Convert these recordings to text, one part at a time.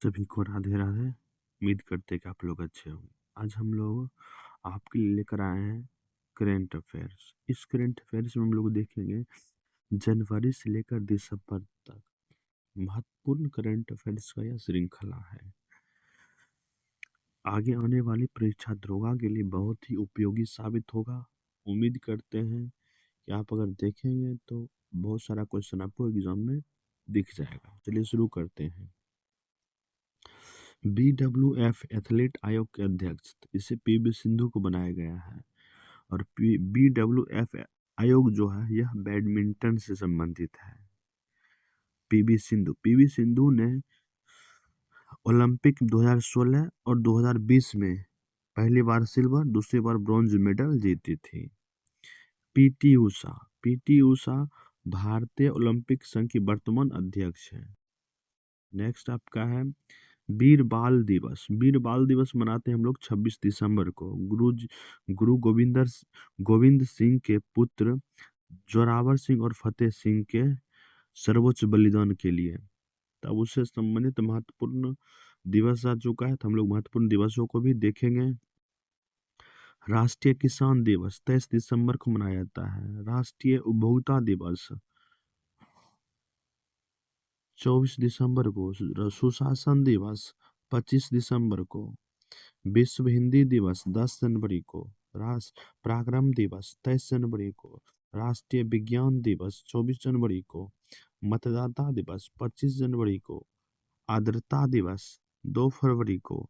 सभी को राधे राधे। उम्मीद करते हैं कि आप लोग अच्छे होंगे। आज हम लोग आपके लिए लेकर आए हैं करेंट अफेयर्स। इस करेंट अफेयर्स में हम लोग देखेंगे जनवरी से लेकर दिसंबर तक महत्वपूर्ण करेंट अफेयर्स का यह श्रृंखला है। आगे आने वाली परीक्षा दरोगा के लिए बहुत ही उपयोगी साबित होगा। उम्मीद करते हैं कि आप अगर देखेंगे तो बहुत सारा क्वेश्चन आपको एग्जाम में दिख जाएगा। चलिए शुरू करते हैं। BWF एथलीट आयोग के अध्यक्ष इसे पीवी सिंधु को बनाया गया है। और BWF आयोग जो है यह बैडमिंटन से संबंधित है। पीवी सिंधु ने ओलंपिक 2016 और 2020 में पहली बार सिल्वर, दूसरी बार ब्रॉन्ज मेडल जीती थी। पीटी उषा भारतीय ओलंपिक संघ की वर्तमान अध्यक्ष है। नेक्स्ट आपका है वीर बाल दिवस। वीर बाल दिवस मनाते हैं हम लोग 26 दिसंबर को। गुरु गोविंद सिंह के पुत्र जोरावर सिंह और फतेह सिंह के सर्वोच्च बलिदान के लिए। तब उससे संबंधित महत्वपूर्ण दिवस आ चुका है, तो हम लोग महत्वपूर्ण दिवसों को भी देखेंगे। राष्ट्रीय किसान दिवस 23 दिसंबर को मनाया जाता है। राष्ट्रीय उपभोक्ता दिवस 24 दिसंबर को। सुशासन दिवस 25 दिसंबर को। विश्व हिंदी दिवस 10 जनवरी को। राष्ट्र पराक्रम दिवस 23 जनवरी को। राष्ट्रीय विज्ञान दिवस 24 जनवरी को। मतदाता दिवस 25 जनवरी को। आर्द्रता दिवस 2 फरवरी को।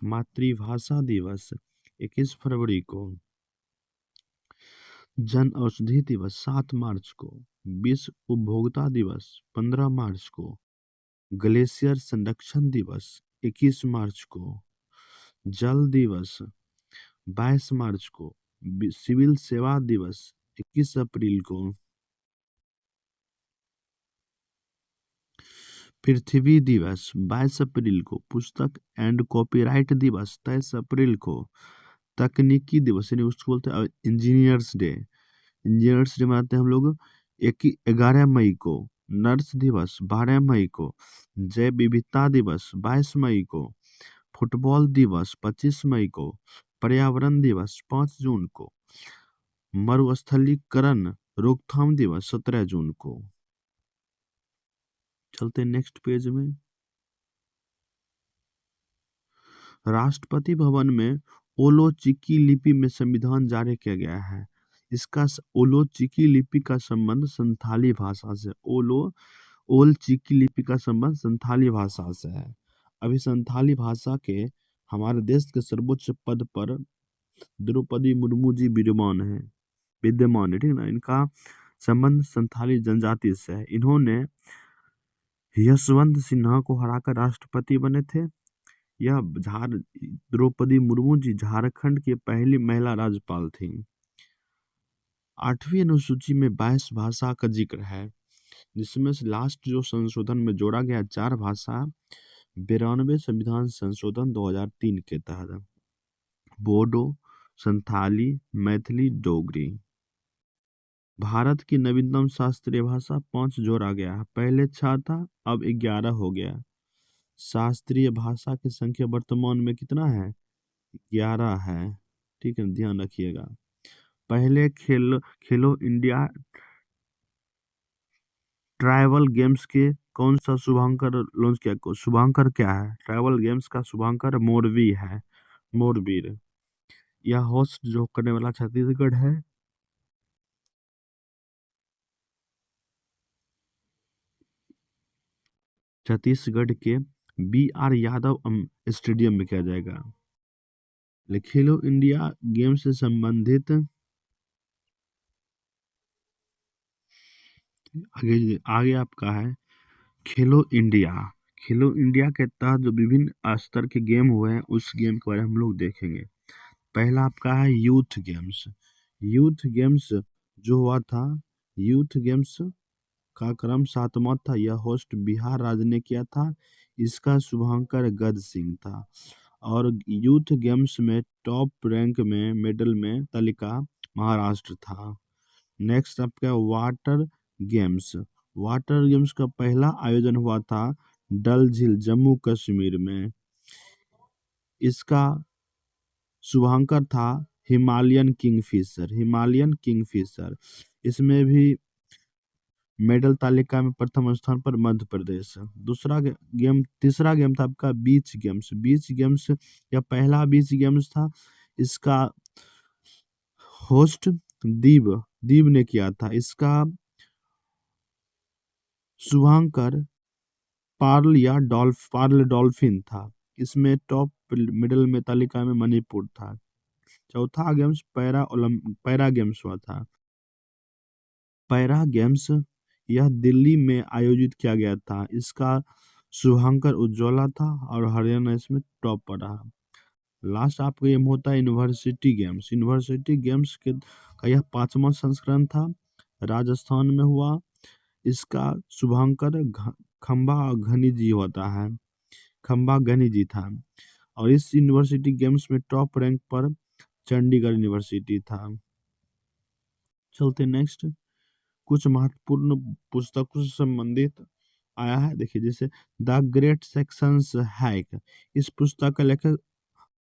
मातृभाषा दिवस 21 फरवरी को। जन औषधि दिवस 7 मार्च को। विश्व उपभोक्ता दिवस 15 मार्च को। ग्लेशियर संरक्षण दिवस 21 मार्च को। जल दिवस 22 मार्च को। सिविल सेवा दिवस 21 अप्रैल को। पृथ्वी दिवस 22 अप्रैल को। पुस्तक एंड कॉपीराइट दिवस 23 अप्रैल को। तकनीकी दिवस यानी उसको बोलते हैं इंजीनियर्स डे। इंजीनियर्स डे मनाते हैं हम लोग 11 मई को। नर्स दिवस 12 मई को। जैव विविधता दिवस 22 मई को। फुटबॉल दिवस 25 मई को। पर्यावरण दिवस 5 जून को। मरुस्थलीकरण रोकथाम दिवस 17 जून को। चलते नेक्स्ट पेज में। राष्ट्रपति भवन में ओलो चिकी लिपि में संविधान जारी किया गया है। इसका ओलो चिकी लिपि का संबंध संथाली भाषा से। ओल चिकी लिपि का संबंध संथाली भाषा से है। अभी संथाली भाषा के हमारे देश के सर्वोच्च पद पर द्रौपदी मुर्मू जी विद्यमान है, ठीक ना। इनका संबंध संथाली जनजाति से है। इन्होंने यशवंत सिन्हा को हराकर राष्ट्रपति बने थे। यह द्रौपदी मुर्मू जी झारखंड की पहली महिला राज्यपाल थी। 8वीं अनुसूची में 22 भाषा का जिक्र है, जिसमें से लास्ट जो संशोधन में जोड़ा गया 4 भाषा 92 संविधान संशोधन 2003 के तहत। बोडो, संथाली, मैथिली, डोगरी। भारत की नवीनतम शास्त्रीय भाषा 5 जोड़ा गया है। पहले 6 था, अब 11 हो गया। शास्त्रीय भाषा की संख्या वर्तमान में कितना है? 11 है। ठीक है, ध्यान रखिएगा। पहले खेलो इंडिया ट्राइबल गेम्स के कौन सा शुभांकर लॉन्च किया? शुभांकर क्या है? ट्राइबल गेम्स का शुभांकर मोरवी है, मोरवीर। यह होस्ट जो करने वाला छत्तीसगढ़ है। छत्तीसगढ़ के BR यादव स्टेडियम में किया जाएगा। खेलो इंडिया गेम से संबंधित आगे आपका है खेलो इंडिया। खेलो इंडिया के तहत जो विभिन्न स्तर के गेम हुए हैं उस गेम के बारे में हम लोग देखेंगे। पहला आपका है यूथ गेम्स। यूथ गेम्स जो हुआ था, यूथ गेम्स का क्रम 7वां था। यह होस्ट बिहार राज्य ने किया था। इसका शुभांकर गद सिंह था। और यूथ गेम्स में टॉप रैंक में मेडल में तालिका महाराष्ट्र था। नेक्स्ट आपका वाटर गेम्स। वाटर गेम्स का पहला आयोजन हुआ था डल झील जम्मू कश्मीर में। इसका शुभांकर था हिमालयन किंगफिशर, हिमालयन किंगफिशर। इसमें भी मेडल तालिका में प्रथम स्थान पर मध्य प्रदेश है। गेम तीसरा गेम था आपका बीच गेम्स। बीच गेम्स या पहला बीच गेम्स था, इसका होस्ट दीव दीव ने किया था। इसका शुभांकर पार्ल डॉल्फिन था। इसमें टॉप मिडल में तालिका में मणिपुर था। चौथा गेम्स पैरा गेम्स हुआ था। पैरा गेम्स यह दिल्ली में आयोजित किया गया था। इसका शुभंकर उज्ज्वला था और हरियाणा इसमें टॉप पर रहा। लास्ट आपका गेम होता है यूनिवर्सिटी गेम्स। यूनिवर्सिटी गेम्स के का यह 5वां संस्करण था, राजस्थान में हुआ। इसका शुभंकर खंबा घनी जी होता है, खंबा घनी जी था। और इस यूनिवर्सिटी गेम्स में टॉप रैंक पर चंडीगढ़ यूनिवर्सिटी था। चलते नेक्स्ट, कुछ महत्वपूर्ण पुस्तकों से संबंधित आया है। देखिए जैसे द ग्रेट सेक्शंस हैक, इस पुस्तक का लेखक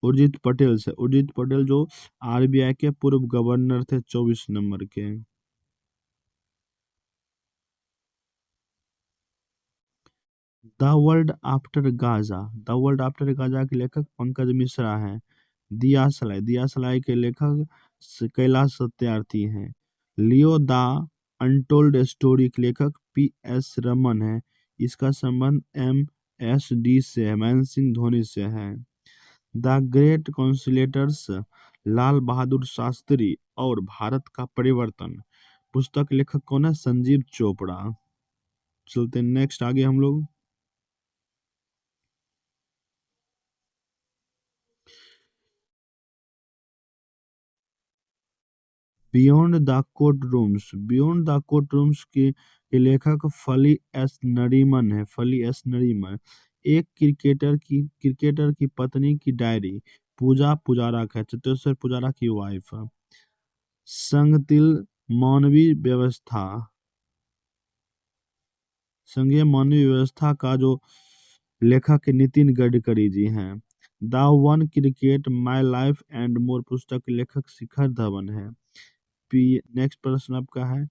उर्जित पटेल से। उर्जित पटेल जो आरबीआई के पूर्व गवर्नर थे 24 नंबर के। The world after Gaza, the world after Gaza के लेखक पंकज मिश्रा हैं। दिया सलाई के लेखक कैलाश सत्यार्थी हैं। लियो द अनटोल्ड स्टोरी के लेखक पी एस रमन है। इसका संबंध एम एस डी से है, महेंद्र सिंह धोनी से है। द ग्रेट कॉन्सुलेटर्स, लाल बहादुर शास्त्री और भारत का परिवर्तन, पुस्तक लेखक कौन है? संजीव चोपड़ा। चलते नेक्स्ट आगे हम लोग। बियॉन्ड द कोर्ट रूम्स के लेखक फली एस नरीमन है, फली एस नरीमन। एक क्रिकेटर की पत्नी की डायरी, पूजा पुजारा का, चित्रेश्वर पुजारा की वाइफ। संगतिल मानवीय व्यवस्था, संघीय मानवीय व्यवस्था का जो लेखक नितिन गडकरी जी हैं। The one cricket my life and more पुस्तक के लेखक शिखर धवन है। नेक्स्ट प्रश्न आपका है,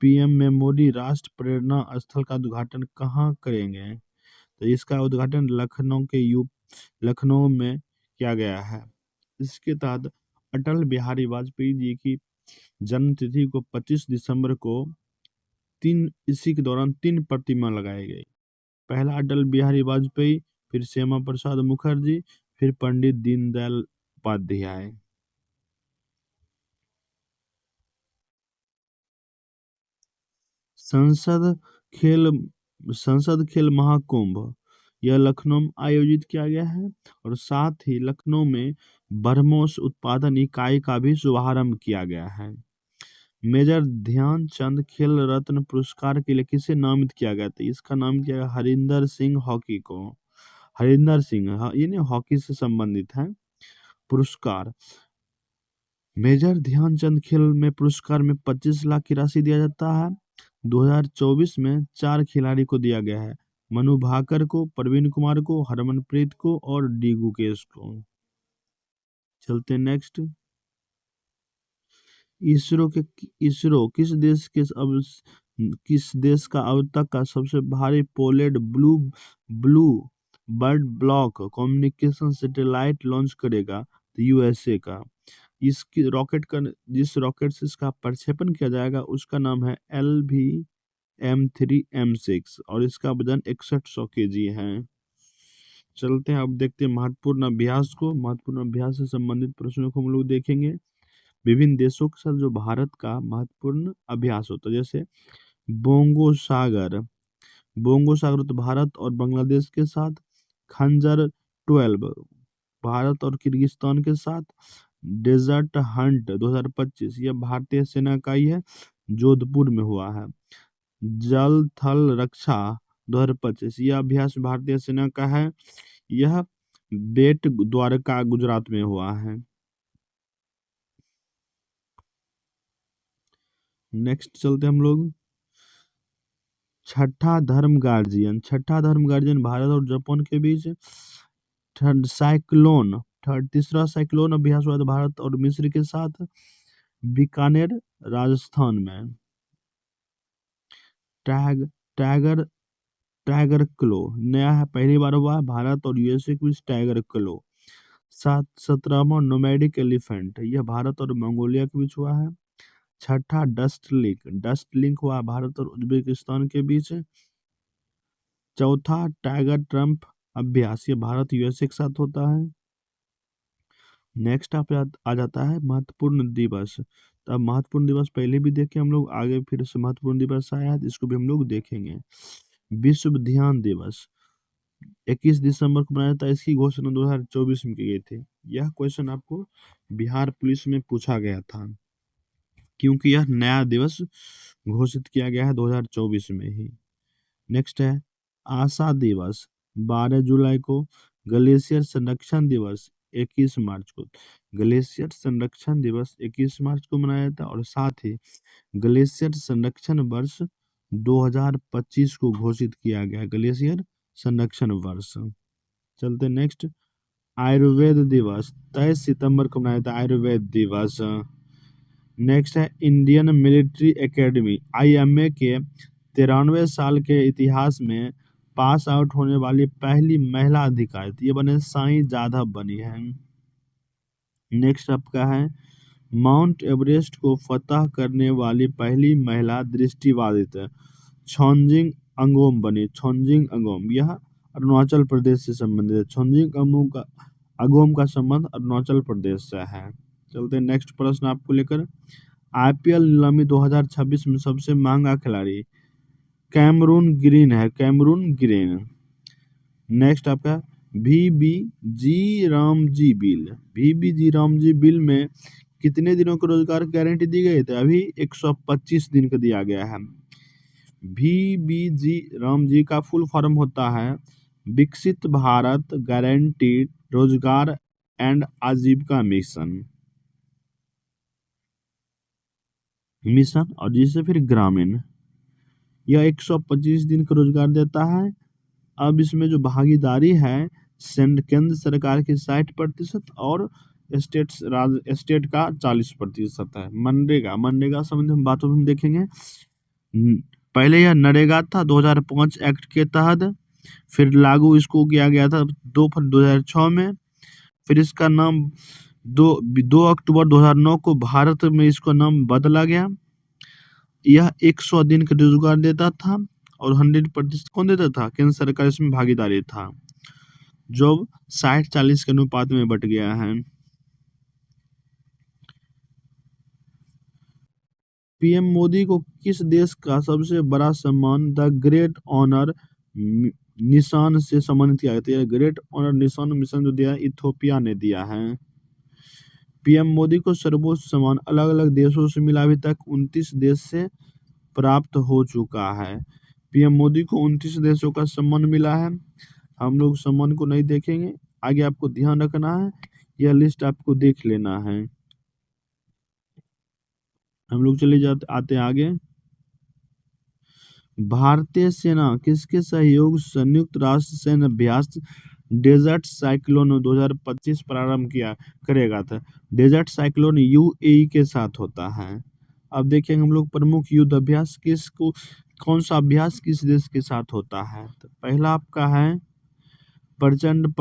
पीएम में मोदी राष्ट्र प्रेरणा स्थल का उद्घाटन कहाँ करेंगे? तो इसका उद्घाटन लखनऊ में किया गया है। इसके तहत अटल बिहारी वाजपेयी जी की जन्म तिथि को 25 दिसंबर को इसी के दौरान 3 प्रतिमा लगाई गई। पहला अटल बिहारी वाजपेयी, फिर श्यामा प्रसाद मुखर्जी, फिर पंडित दीनदयाल उपाध्याय। संसद खेल संसद खेल महाकुंभ यह लखनऊ में आयोजित किया गया है। और साथ ही लखनऊ में ब्रह्मोस उत्पादन इकाई का भी शुभारंभ किया गया है। मेजर ध्यानचंद खेल रत्न पुरस्कार के लिए किसे नामित किया गया था? इसका नाम किया गया हरिंदर सिंह हॉकी को। हरिंदर सिंह, हाँ, ये हॉकी से संबंधित है पुरस्कार। मेजर ध्यानचंद खेल में पुरस्कार में 25 लाख की राशि दिया जाता है। 2024 में 4 खिलाड़ी को दिया गया है, मनु भाकर को, प्रवीण कुमार को, हरमनप्रीत को और डी गुकेश को। चलते नेक्स्ट। इसरो के इसरो किस देश का अब तक का सबसे भारी Poland blue bird block communication satellite launch करेगा? तो यूएसए का। जिस रॉकेट से इसका प्रक्षेपण किया जाएगा उसका नाम है LVM-3M6 और इसका वजन 6100 kg है। चलते हैं अब देखते हैं महत्वपूर्ण अभ्यास को। महत्वपूर्ण अभ्यास से संबंधित प्रश्नों को हम लोग देखेंगे। विभिन्न देशों के साथ जो भारत का महत्वपूर्ण अभ्यास होता है, जैसे बोंगो सागर, तो भारत और बांग्लादेश के साथ। खंजर 12 भारत और किर्गिस्तान के साथ। डेजर्ट हंट 2025 यह भारतीय सेना का ही है, जोधपुर में हुआ है। जल थल रक्षा 2025 यह अभ्यास भारतीय सेना का है, यह बेट द्वारका गुजरात में हुआ है। नेक्स्ट चलते हम लोग। छठा धर्म गार्जियन भारत और जापान के बीच। तीसरा साइक्लोन अभ्यास हुआ था भारत और मिस्र के साथ बीकानेर राजस्थान में। टैग टैगर टाइगर क्लो नया है, पहली बार हुआ है भारत और यूएसए के बीच टाइगर क्लो। 17वां नोमैडिक एलिफेंट, यह भारत और मंगोलिया के बीच हुआ है। छठा डस्ट लिंक हुआ भारत और उज्बेकिस्तान के बीच। चौथा टाइगर ट्रम्प अभ्यास, ये भारत यूएसए के साथ होता है। नेक्स्ट आ जाता है महत्वपूर्ण दिवस। तो अब महत्वपूर्ण दिवस पहले भी देखे हम लोग, आगे फिर से महत्वपूर्ण दिवस आया है, इसको भी हम लोग देखेंगे। विश्व ध्यान दिवस 21 दिसंबर को मनाया जाता है, इसकी घोषणा 2024 में की गई थी। यह क्वेश्चन आपको बिहार पुलिस में पूछा गया था, क्योंकि यह नया दिवस घोषित किया गया है 2024 में ही। नेक्स्ट है आशा दिवस 12 जुलाई को। ग्लेशियर संरक्षण दिवस 21 मार्च को। ग्लेशियर संरक्षण दिवस 21 मार्च को मनाया जाता है, और साथ ही ग्लेशियर संरक्षण वर्ष 2025 को घोषित किया गया। ग्लेशियर संरक्षण वर्ष। चलते नेक्स्ट, आयुर्वेद दिवस 23 सितंबर को मनाया जाता है, आयुर्वेद दिवस। नेक्स्ट है इंडियन मिलिट्री एकेडमी आईएमए के 93 साल के इतिहास में पास आउट होने वाली पहली महिला अधिकारी, ये बने साईं जाधव बनी है। नेक्स्ट आपका है माउंट एवरेस्ट को फतह करने वाली पहली महिला दृष्टिबाधित छोंजिंग अंगोम बनी। छोंजिंग अंगोम, यह अरुणाचल प्रदेश से संबंधित है। छोंजिंग अंगोम का संबंध अरुणाचल प्रदेश से है। चलते नेक्स्ट प्रश्न आपको लेकर। आईपीएल नीलामी 2026 में सबसे महंगा खिलाड़ी कैमरून ग्रीन है, कैमरून ग्रीन। नेक्स्ट आपका वीबीजी रामजी बिल में कितने दिनों का रोजगार गारंटी दी गई? तो अभी 125 दिन का दिया गया है। वीबीजी रामजी का फुल फॉर्म होता है विकसित भारत गारंटीड रोजगार एंड आजीविका मिशन, और जिससे फिर ग्रामीण। यह 125 दिन का रोजगार देता है। अब इसमें जो भागीदारी है केंद्र सरकार की 60% और स्टेट का 40% है। मनरेगा संबंधी हम बातों में देखेंगे। पहले यह नरेगा था 2005 एक्ट के तहत, फिर लागू इसको किया गया था 2 फरवरी 2006 में। फिर इसका नाम 2 अक्टूबर 2009 को भारत में इसका नाम बदला गया। यह 100 दिन का रोजगार देता था और 100% कौन देता था? केंद्र सरकार इसमें भागीदारी था, जो 60-40 के अनुपात में बट गया है। पीएम मोदी को किस देश का सबसे बड़ा सम्मान द ग्रेट ऑनर निशान से सम्मानित किया गया? ग्रेट ऑनर निशान मिशन जो दिया है इथोपिया ने दिया है। पीएम मोदी को सर्वोच्च सम्मान अलग अलग देशों से मिला, अभी तक 29 देश से प्राप्त हो चुका है। पीएम मोदी को 29 देशों का सम्मान मिला है। हम लोग सम्मान को नहीं देखेंगे, आगे आपको ध्यान रखना है, यह लिस्ट आपको देख लेना है। हम लोग आते आगे। भारतीय सेना किसके सहयोग संयुक्त राष्ट्र सैन्य अभ्यास डेजर्ट साइक्लोन 2025 प्रारंभ करेगा था? डेजर्ट साइक्लोन यूएई के साथ होता है। अब देखेंगे हम लोग प्रमुख युद्ध अभ्यास कौन सा अभ्यास किस देश के साथ होता है। तो पहला आपका है प्रचंड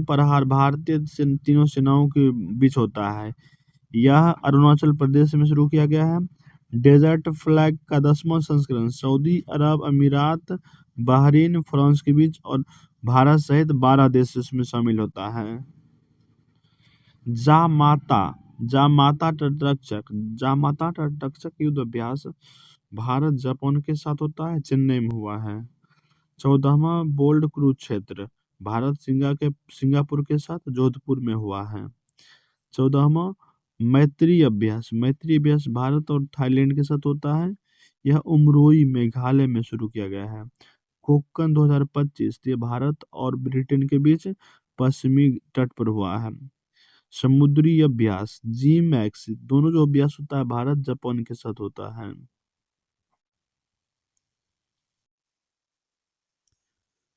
प्रहार भारतीय तीनों सेनाओं के बीच होता है। यह अरुणाचल प्रदेश में शुरू किया गया है। डेजर्ट फ्लैग का 10वां संस्करण सऊदी अरब अमीरात बहरीन फ्रांस के बीच और भारत सहित 12 देश इसमें शामिल होता है। जामाता तटरक्षक युद्ध अभ्यास भारत जापान के साथ होता है, चेन्नई में हुआ है। 14वां बोल्ड कुरुक्षेत्र भारत सिंगापुर के साथ जोधपुर में हुआ है। 14वां मैत्री अभ्यास भारत और थाईलैंड के साथ होता है। यह उमरोई मेघालय में शुरू किया गया है। कोक्कन 2025 ये भारत और ब्रिटेन के बीच पश्चिमी तट पर हुआ है। समुद्री अभ्यास जी-मैक्स दोनों जो अभ्यास होता है भारत जापान के साथ होता है।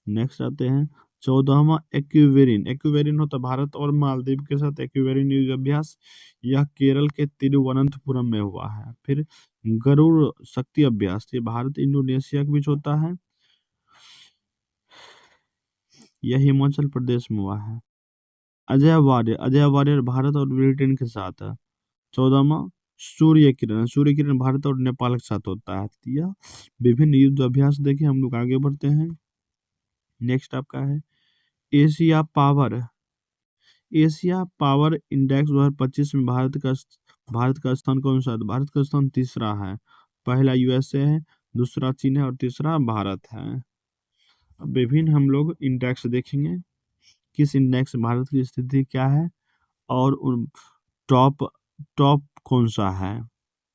नेक्स्ट आते हैं 14वां एक्वेरिन। एक्वेरिन होता भारत और मालदीव के साथ एक्वेरिन युद्ध अभ्यास, यह केरल के तिरुवनंतपुरम में हुआ है। फिर गरुड़ शक्ति अभ्यास, ये भारत इंडोनेशिया के बीच होता है, यह हिमाचल प्रदेश में हुआ है। अजय वार्य, अजय वार्य भारत और ब्रिटेन के साथ है। 14वां सूर्य किरण, सूर्य किरण भारत और नेपाल के साथ होता है। यह विभिन्न युद्ध अभ्यास देखे। हम लोग आगे बढ़ते हैं। नेक्स्ट आपका है Asia power. Asia power index 2025 में भारत का स्थान कौन सा है? भारत का स्थान तीसरा है। पहला यूएसए है, दूसरा चीन है और तीसरा भारत है। अब विभिन्न हम लोग इंडेक्स देखेंगे, किस इंडेक्स में भारत की स्थिति क्या है और उन टॉप टॉप कौन सा है।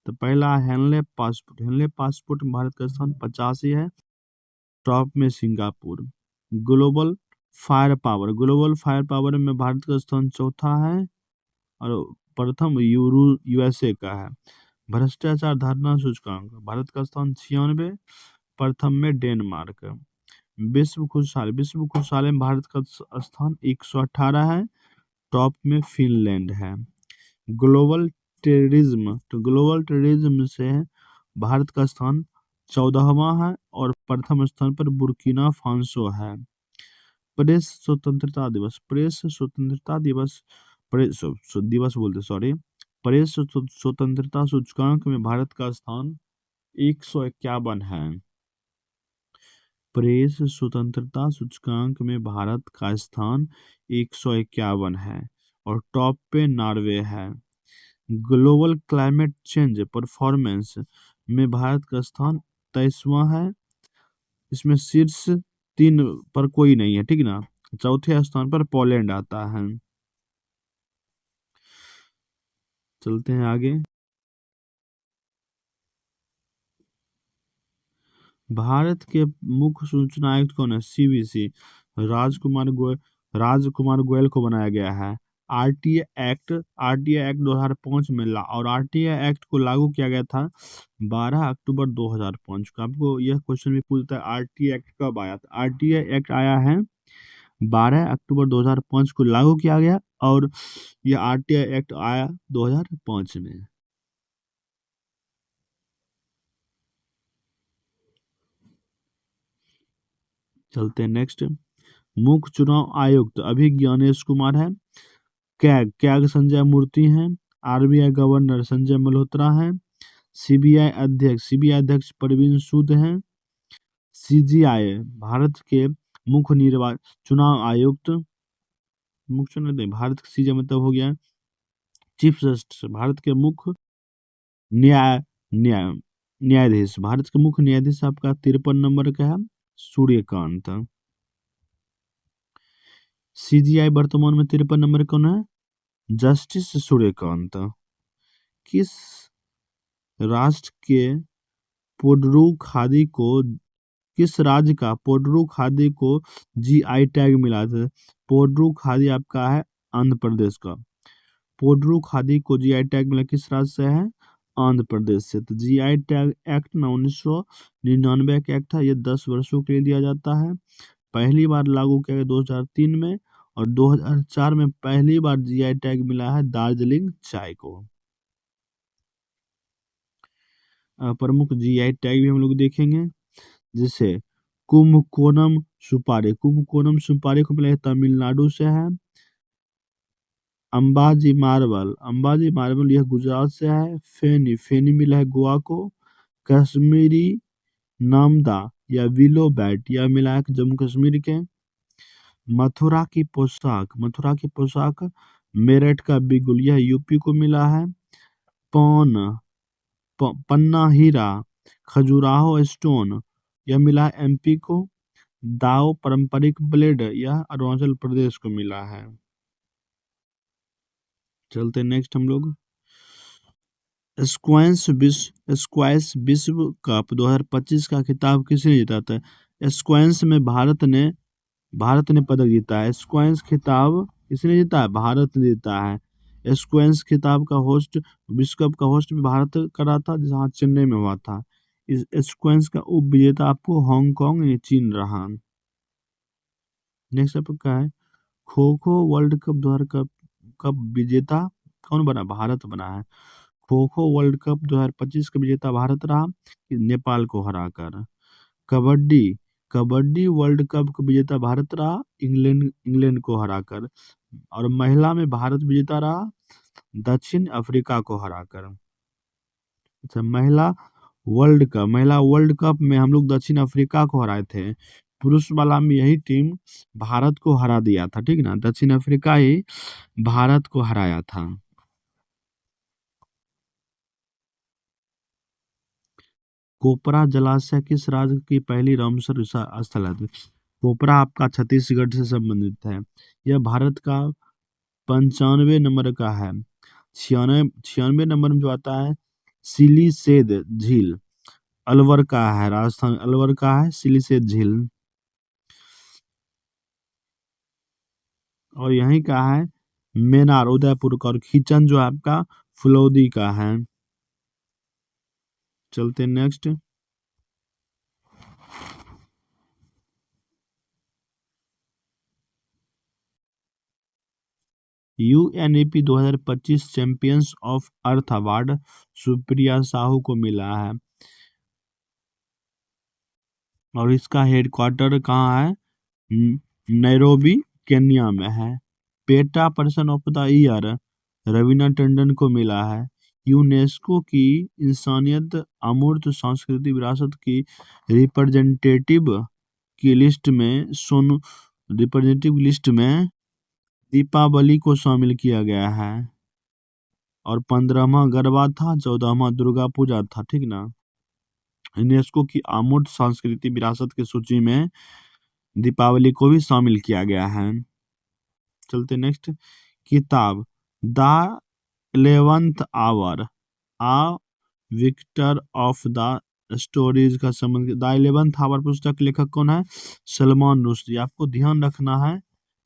तो पहला हेनले पासपोर्ट, हेनले पासपोर्ट में भारत का स्थान 85 है। टॉप में Singapore. Global fire power, global fire power में भारत का स्थान चौथा है और प्रथम यूएसए का है। भ्रष्टाचार धारणा सूचकांक, भारत का स्थान 96, प्रथम में डेनमार्क। विश्व खुशहाली में भारत का स्थान 118 है, टॉप में फिनलैंड है। ग्लोबल टेररिज्म, तो ग्लोबल टेररिज्म से भारत का स्थान 14वां है और प्रथम स्थान पर बुर्किना फासो है। प्रेस स्वतंत्रता दिवस, प्रेस स्वतंत्रता दिवस, दिवस बोलते सॉरी, प्रेस स्वतंत्रता सूचकांक में भारत का स्थान 151 है। प्रेस स्वतंत्रता सूचकांक में भारत का स्थान 151 है और टॉप पे नॉर्वे है। ग्लोबल क्लाइमेट चेंज परफॉर्मेंस में भारत का स्थान 23वां है। इसमें शीर्ष 3 पर कोई नहीं है, ठीक ना। चौथे स्थान पर पोलैंड आता है। चलते हैं आगे। भारत के मुख्य सूचना आयुक्त कौन है? सीवीसी, राजकुमार गोयल को बनाया गया है। आरटीए एक्ट 2005 में और आरटीए एक्ट को लागू किया गया था 12 अक्टूबर 2005 को। आपको यह क्वेश्चन भी पूछता है आरटीए एक्ट कब आया था। आरटीए एक्ट आया है 12 अक्टूबर 2005 को लागू किया गया और यह आरटीए एक्ट आया 2005 में। चलते हैं नेक्स्ट। मुख्य चुनाव आयुक्त अभी ज्ञानेश कुमार है। कैग संजय मूर्ति हैं। आरबीआई गवर्नर संजय मल्होत्रा हैं। सीबीआई अध्यक्ष परवीन सूद हैं। सीजीआई भारत के मुख्य चुनाव आयुक्त, मुख्य चुनाव भारत का सीजे मतलब हो गया चीफ जस्टिस, भारत के मुख्य न्यायाधीश। भारत के मुख्य न्यायाधीश आपका 53 नंबर का है सूर्यकांत। सीजीआई वर्तमान में 53 नंबर कौन है? जस्टिस सूर्यकांत। किस राष्ट्र के पोड्रू खादी को किस राज्य का पोड्रू खादी को जीआई टैग मिला था? पोड्रू खादी आपका है आंध्र प्रदेश का। पोड्रू खादी को जीआई टैग मिला किस राज्य से है? आंध्र प्रदेश से। तो जीआई टैग एक्ट 1999 का एक्ट है, ये 10 वर्षों के लिए दिया जाता है। पहली बार लागू किया गया 2003 में और 2004 में पहली बार जीआई टैग मिला है दार्जिलिंग चाय को। प्रमुख जीआई टैग भी हम लोग देखेंगे, जैसे कुंभकोनम सुपारी, कुंभकोनम सुपारी को मिला है तमिलनाडु से है। अंबाजी मार्बल यह गुजरात से है। फेनी मिला है गोवा को। कश्मीरी नामदा या विलो बैट यह मिला है जम्मू कश्मीर के। मथुरा की पोशाक मेरठ का बिगुल यह यूपी को मिला है। पन्ना हीरा खजुराहो स्टोन यह मिला है एमपी को। दाव पारंपरिक ब्लेड यह अरुणाचल प्रदेश को मिला है। चलते नेक्स्ट हम लोग। स्क्वैश विश्व कप 2025 का खिताब किसने जीता था? स्क्वैश में भारत ने पदक जीता है। स्क्वैश खिताब किसने जीता है? भारत ने जीता है। स्क्वैश खिताब का होस्ट, विश्व कप का होस्ट भी भारत करा था, जहाँ चेन्नई में हुआ था। इस स्क्वैश का उप विजेता आपको हांगकांग चीन रहा। नेक्स्ट आपका क्या है, kho kho world cup 2000 cup विजेता कौन बना, भारत बना है। खो खो वर्ल्ड कप 2025 का विजेता भारत रहा नेपाल को हराकर। कबड्डी कबड्डी वर्ल्ड कप का विजेता भारत रहा इंग्लैंड इंग्लैंड को हराकर। और महिला में भारत विजेता रहा दक्षिण अफ्रीका को हराकर। अच्छा, महिला वर्ल्ड कप में हम लोग दक्षिण अफ्रीका को हराए थे। पुरुष वाला में यही टीम भारत को हरा दिया था, ठीक ना, दक्षिण अफ्रीका ही भारत को हराया था। कोपरा जलाशय किस राज्य की पहली रामसर स्थल है। कोपरा आपका छत्तीसगढ़ से संबंधित है। यह भारत का 95 नंबर का है। 96 नंबर में जो आता है सिलीसेद झील, अलवर का है, राजस्थान अलवर का है सिलीसेद झील। और यहीं का है मेनार उदयपुर का। और खींचन जो है आपका फुलौदी का है। चलते next. UNEP 2025 champions of earth award Supriya Sahu को मिला है। और इसका हेडक्वार्टर कहाँ है, नैरोबी केन्या में है। PETA person of the year Raveena Tandon को मिला है। यूनेस्को की इंसानियत अमूर्त सांस्कृतिक विरासत की रिप्रेजेंटेटिव की लिस्ट में रिप्रेजेंटेटिव लिस्ट में दीपावली को शामिल किया गया है। और 15वां गरबा था, 14वां दुर्गा पूजा था, ठीक ना। यूनेस्को की अमूर्त सांस्कृतिक विरासत की सूची में दीपावली को भी शामिल किया गया है। चलते नेक्स्ट। किताब the 11th hour a victor of the stories का संबंध। द 11th आवर पुस्तक के लेखक कौन है, सलमान रुश्दी। आपको ध्यान रखना है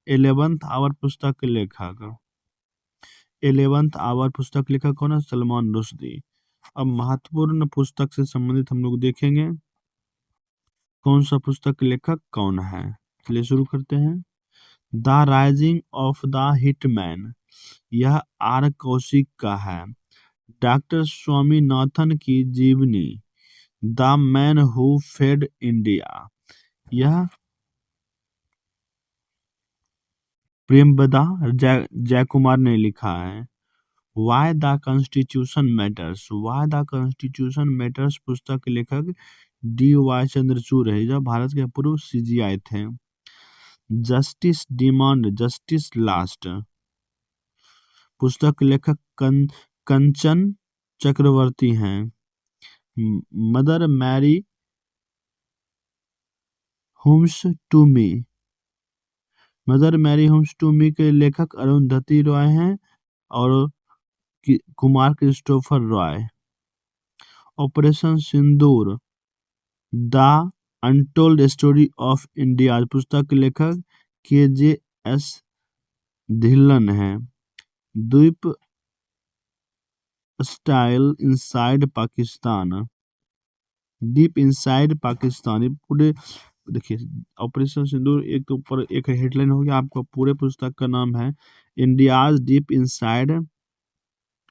11th आवर पुस्तक के लेखक, 11th आवर पुस्तक के लेखक कौन है, सलमान रुश्दी। अब महत्वपूर्ण पुस्तक से संबंधित हम लोग देखेंगे कौन सा पुस्तक के लेखक कौन है। चलिए शुरू करते हैं। The rising of the hitman, यह आर कौशिक का है। डॉक्टर स्वामीनाथन की जीवनी, the man who fed India, यह प्रेमबदा जयकुमार ने लिखा है। Why the constitution matters, why the constitution matters पुस्तक के लेखक डी वाई चंद्रचूड़ है, जो भारत के पूर्व सीजीआई थे। जस्टिस डिमांड जस्टिस लास्ट, पुस्तक के लेखक कंचन चक्रवर्ती हैं। Mother Mary comes to me, mother Mary comes to me के लेखक अरुंधति रॉय हैं और Kumar Christopher Roy. Operation Sindoor, the untold story of India, पुस्तक के लेखक KJS धिल्लन हैं। Deep style inside Pakistan, deep inside Pakistan, ये पूरे देखिए ऑपरेशन सिंदूर एक के ऊपर एक हेडलाइन हो गया, आपका पूरे पुस्तक का नाम है India's deep inside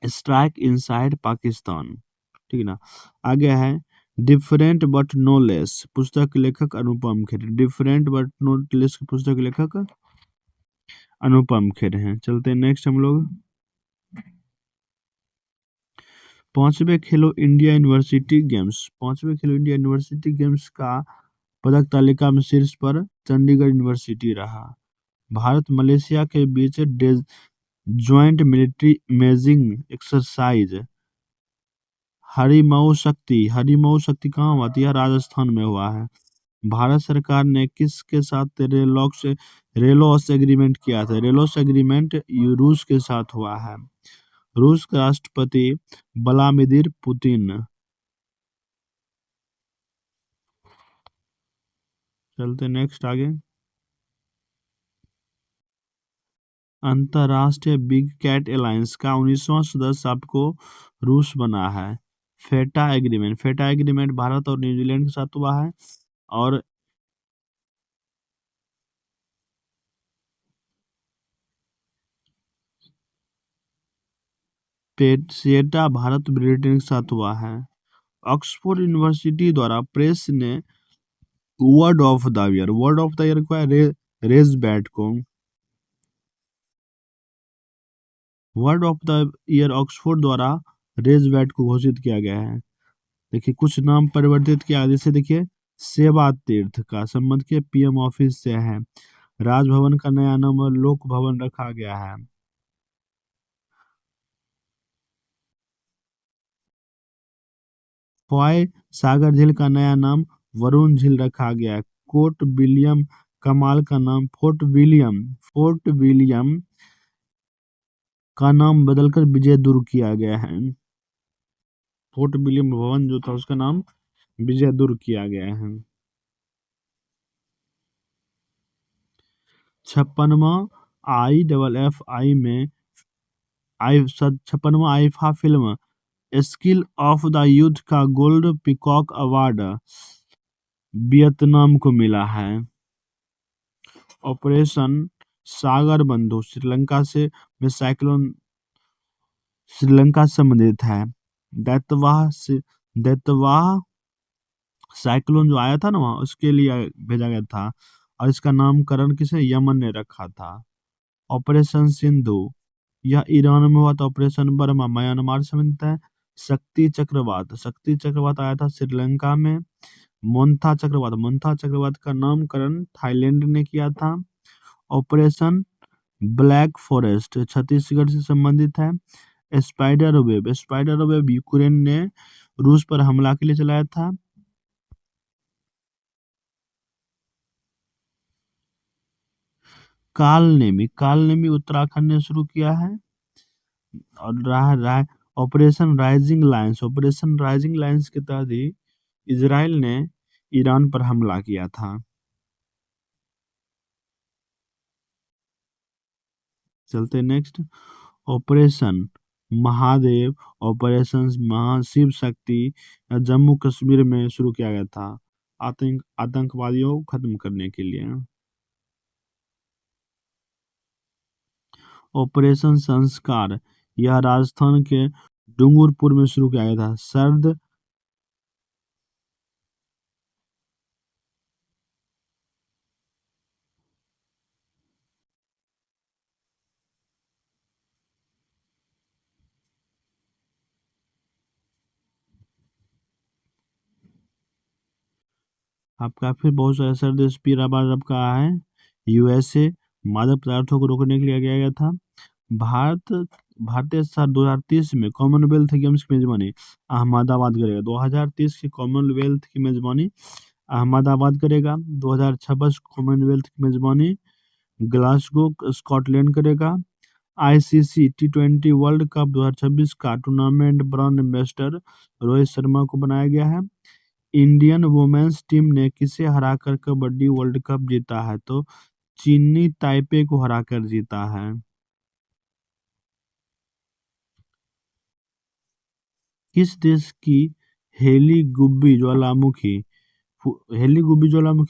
strike inside Pakistan, ठीक है ना। आगे है डिफरेंट बट नो लेस, पुस्तक के लेखक Anupam Kher. Different but no less की पुस्तक के लेखक अनुपम खेर हैं। चलते हैं नेक्स्ट हम लोग। 5वें खेलो इंडिया यूनिवर्सिटी गेम्स, 5वें खेलो इंडिया यूनिवर्सिटी गेम्स का पदक तालिका में शीर्ष पर चंडीगढ़ यूनिवर्सिटी रहा। भारत मलेशिया के बीच joint military imaging exercise Harimau Shakti कहाँ हुआ थी, यह राजस्थान में हुआ है। भारत सरकार ने किसके साथ रेलोस एग्रीमेंट किया था, रेलोस एग्रीमेंट रूस के साथ हुआ है। रूस के राष्ट्रपति व्लादिमीर पुतिन। चलते नेक्स्ट आगे। अंतरराष्ट्रीय बिग कैट अलायंस का 19वां सदस्य आपको रूस बना है। फेटा एग्रीमेंट भारत और न्यूजीलैंड के साथ हुआ है। और पेट भारत ब्रिटेन के साथ हुआ है। ऑक्सफोर्ड यूनिवर्सिटी द्वारा प्रेस ने वर्ड ऑफ द ईयर को है रेज बैट को। Word of the year Oxford द्वारा रेज बैट को घोषित किया गया है। देखिए कुछ नाम परिवर्तित किया, जैसे देखिए सेवा तीर्थ का संबंध के पीएम ऑफिस से है। राजभवन का नया नाम लोक भवन रखा गया है। फॉय सागर झील का नया नाम वरुण झील रखा गया है। कोर्ट विलियम कमाल का नाम फोर्ट विलियम का नाम बदलकर विजय दुर्ग किया गया है। फोर्ट विलियम भवन जो था उसका नाम विजय दुर्ग किया गया है। 56वां IFFI में 56वां IIFA film skill of the youth का गोल्ड पीकॉक अवार्ड वियतनाम को मिला है। ऑपरेशन सागर बंधु श्रीलंका में श्रीलंका से संबंधित है। दैतवाह साइक्लोन जो आया था ना वहाँ, उसके लिए भेजा गया था और इसका नामकरण किसे यमन ने रखा था। ऑपरेशन सिंधु यह ईरान में हुआ था। ऑपरेशन बर्मा म्यांमार से संबंधित है। शक्ति चक्रवात आया था श्रीलंका में। मोन्था चक्रवात का नामकरण थाईलैंड ने किया था। ऑपरेशन ब्लैक फॉरेस्ट छत्तीसगढ़ से संबंधित है। स्पाइडर वेब यूक्रेन ने रूस पर हमला के लिए चलाया था। काल नेमी उत्तराखंड ने शुरू किया है। और ऑपरेशन राइजिंग लायंस के तहत ही इजराइल ने ईरान पर हमला किया था। चलते नेक्स्ट। ऑपरेशन महादेव, ऑपरेशन महाशिव शक्ति जम्मू कश्मीर में शुरू किया गया था आतंकवादियों को खत्म करने के लिए। ऑपरेशन संस्कार यह राजस्थान के डूंगरपुर में शुरू किया गया था। आपका फिर बहुत सारे सर्द स्पीड रब का है। यूएसए मादक पदार्थों को रोकने के लिए गया गया था। भारतीय साल 2030 में कॉमनवेल्थ गेम्स की मेजबानी अहमदाबाद करेगा। 2030 की कॉमनवेल्थ की मेजबानी अहमदाबाद करेगा। 2026 कॉमनवेल्थ की मेजबानी ग्लासगो स्कॉटलैंड करेगा। आईसीसी T20 वर्ल्ड कप 2026 का tournament brand ambassador Rohit Sharma को बनाया गया है। इंडियन वुमेन्स टीम ने किसे हराकर कबड्डी वर्ल्ड कप जीता है? तो चीनी ताइपे को हराकर जीता है। किस देश की हेली गुब्बी ज्वालामुखी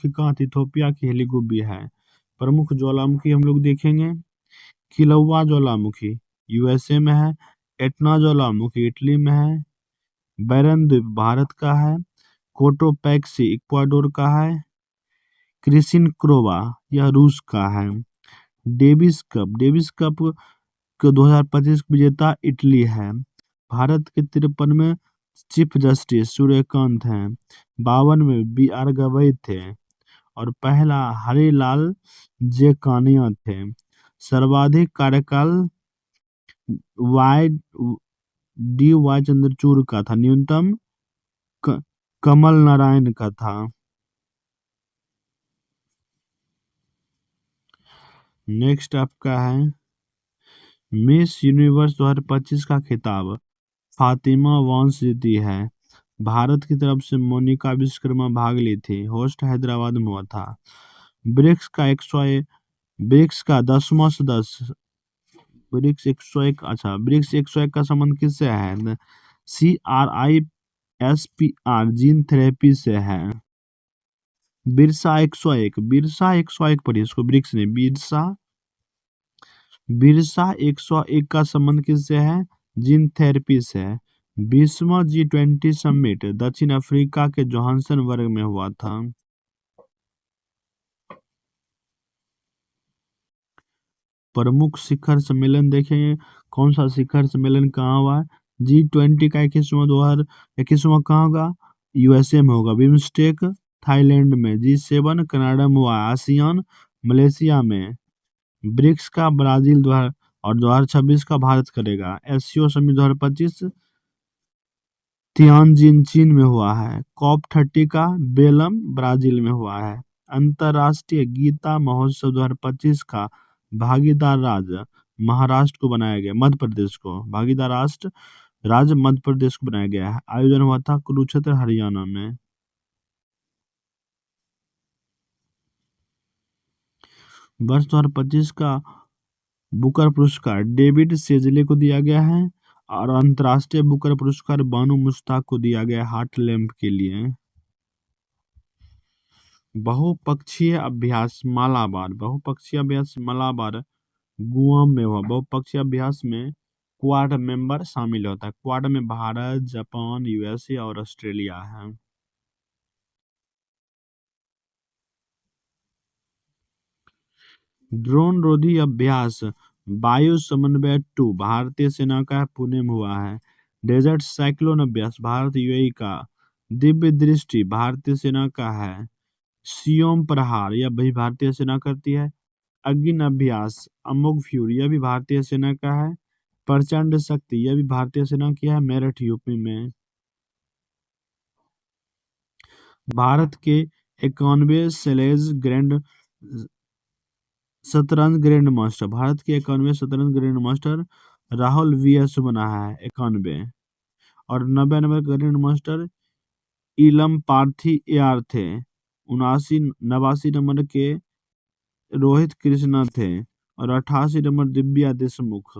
कहाँ थी? इथोपिया की हेली गुब्बी है। प्रमुख ज्वालामुखी हम लोग देखेंगे। किलौआ ज्वालामुखी यूएसए में है। एटना ज्वालामुखी इटली में है। बैरन द्वीप भारत का है। कोटोपैक्सी इक्वाडोर का है। क्रिसिनक्रोवा यह रूस का है। डेविस कप के 2025 विजेता इटली है। भारत के 53 में चीफ जस्टिस सूर्यकांत हैं। 52 में BR गवई थे और पहला हरिलाल जेकानिया थे। सर्वाधिक कार्यकाल वाई चंद्रचूड़ का था। न्यूनतम कमल नारायण का था। नेक्स्ट आपका है मिस यूनिवर्स 2025 का खिताब फातिमा वंश जीती है। भारत की तरफ से मोनिका विश्वकर्मा भाग ली थी। होस्ट हैदराबाद में हुआ था। ब्रिक्स का 101 का संबंध किससे है? CRISPR जीन थेरेपी से है। बिरसा 101 पढ़िए इसको, ब्रिक्स ने बिरसा 101 का संबंध किससे है? जीन थेरेपी से। 20वां G20 समिट दक्षिण अफ्रीका के जोहान्सबर्ग में हुआ था। प्रमुख शिखर सम्मेलन देखेंगे, कौन सा शिखर सम्मेलन कहाँ हुआ है? G20 का 21वां कहाँ होगा? यूएसए में होगा। बिम्स्टेक थाईलैंड में। G7 कनाडा में हुआ है। आसियान मलेशिया में। ब्रिक्स का ब्राजील और 2026 का भारत करेगा। एससीओ समिट 2025 तियानजिन चीन में हुआ है। COP30 का बेलम ब्राजील में हुआ है। अंतर्राष्ट्रीय गीता महोत्सव 2025 का भागीदार राज्य महाराष्ट्र को बनाया गया, मध्य प्रदेश को भागीदार राष्ट्र राज्य मध्य प्रदेश को बनाया गया है। आयोजन हुआ था कुरुक्षेत्र हरियाणा में। वर्ष 2025 का बुकर पुरस्कार डेविड सेजले को दिया गया है और अंतर्राष्ट्रीय बुकर पुरस्कार बानू मुश्ताक को दिया गया हार्ट लैम्प के लिए। बहुपक्षीय अभ्यास मालाबार गुआम में हुआ। बहुपक्षीय अभ्यास में क्वाड मेंबर शामिल होता है। क्वाड में भारत, जापान, यूएसए और ऑस्ट्रेलिया है। ड्रोन रोधी अभ्यास वायु समन्वय 2 भारतीय सेना का पुणे में हुआ है। डेजर्ट साइक्लोन अभ्यास भारत यूएई का। दिव्य दृष्टि भारतीय सेना का है। सियोम प्रहार यह भी भारतीय सेना करती है। अग्नि अभ्यास अमोघ फ्यूरी यह भी भारतीय सेना का है। प्रचंड शक्ति यह भी भारतीय सेना की है, मेरठ यूपी में। भारत के 91 सेलेज ग्रैंड शतरंज ग्रैंड मास्टर भारत के 91 शतरंज ग्रैंड मास्टर राहुल वीएस बना है 91 और 90 नंबर ग्रैंड मास्टर इलम पार्थी एआर थे। 89 नंबर के रोहित कृष्णा थे और 88 नंबर दिव्या देशमुख।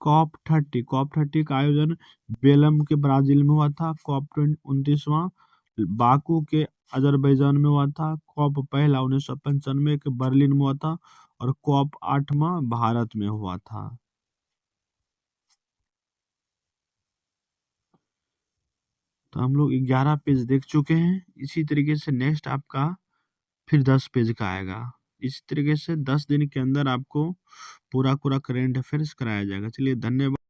COP30 का आयोजन बेलम के ब्राजील में हुआ था। COP29वां बाकू के अजरबैजान में हुआ था। COP पहला 1995 के बर्लिन में हुआ था और COP 8वां भारत में हुआ था। तो हम लोग 11 पेज देख चुके हैं। इसी तरीके से नेक्स्ट आपका फिर 10 पेज का आएगा। इस तरीके से 10 दिन के अंदर आपको पूरा करंट अफेयर्स कराया जाएगा। चलिए धन्यवाद।